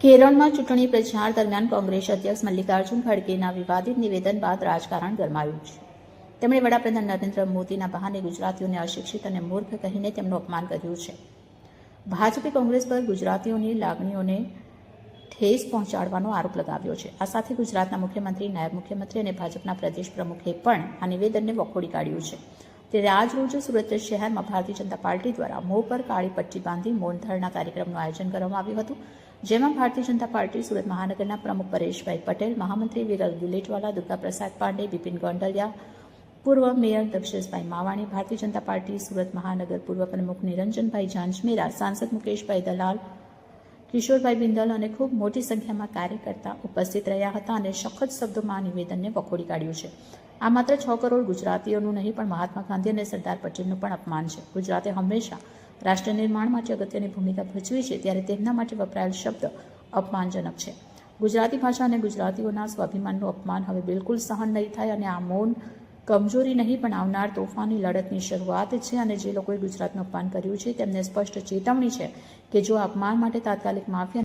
કેરળમાં ચૂંટણી પ્રચાર દરમિયાન કોંગ્રેસ અધ્યક્ષ મલ્લિકાર્જુન ખડગેના વિવાદિત નિવેદન બાદ રાજકારણ ગરમાયું છે. તેમણે વડાપ્રધાન નરેન્દ્ર મોદીના બહાને ગુજરાતીઓને અશિક્ષિત અને મૂર્ખ કહીને તેમનું અપમાન કર્યું છે. ભાજપે કોંગ્રેસ પર ગુજરાતીઓની લાગણીઓને ઠેસ પહોંચાડવાનો આરોપ લગાવ્યો છે. આ સાથે ગુજરાતના મુખ્યમંત્રી, નાયબ મુખ્યમંત્રી અને ભાજપના પ્રદેશ પ્રમુખે પણ આ નિવેદનને વખોડી કાઢ્યું છે. ત્યારે આજરોજ સુરત શહેરમાં ભારતીય જનતા પાર્ટી દ્વારા મોં પર કાળી પટ્ટી બાંધી મૌન ધરણા કાર્યક્રમનું આયોજન કરવામાં આવ્યું હતું, જેમાં ભારતીય જનતા પાર્ટી સુરત મહાનગરના પ્રમુખ પરેશભાઈ પટેલ, મહામંત્રી વિરલ ગુલેટવાલા, દુર્ગા પ્રસાદ પાંડે, બિપિન ગોંડલિયા, પૂર્વ મેયર દક્ષેશભાઈ માવાણી, ભારતીય જનતા પાર્ટી સુરત મહાનગર પૂર્વ પ્રમુખ નિરંજનભાઈ ઝાંઝમેરા, સાંસદ મુકેશભાઈ દલાલ, કિશોરભાઈ બિંદલ અને ખૂબ મોટી સંખ્યામાં કાર્યકર્તા ઉપસ્થિત રહ્યા હતા અને સખત શબ્દોમાં નિવેદનને વખોડી કાઢ્યું છે. આ માત્ર 6 કરોડ ગુજરાતીઓનું નહીં પણ મહાત્મા ગાંધી અને સરદાર પટેલનું પણ અપમાન છે. ગુજરાતે હંમેશા રાષ્ટ્ર નિર્માણ માટે અગત્યની ભૂમિકા ભજવી છે, ત્યારે તેમના માટે વપરાયેલ શબ્દ અપમાનજનક છે. ગુજરાતી ભાષા અને ગુજરાતીઓના સ્વાભિમાનનું અપમાન હવે બિલકુલ સહન નહીં થાય અને આ મૌન કમજોરી નહીં પણ આવનાર તોફાની લડતની શરૂઆત છે. અને જે લોકોએ ગુજરાતનું અપમાન કર્યું છે તેમને સ્પષ્ટ ચેતવણી છે કે જો અપમાન માટે તાત્કાલિક માફી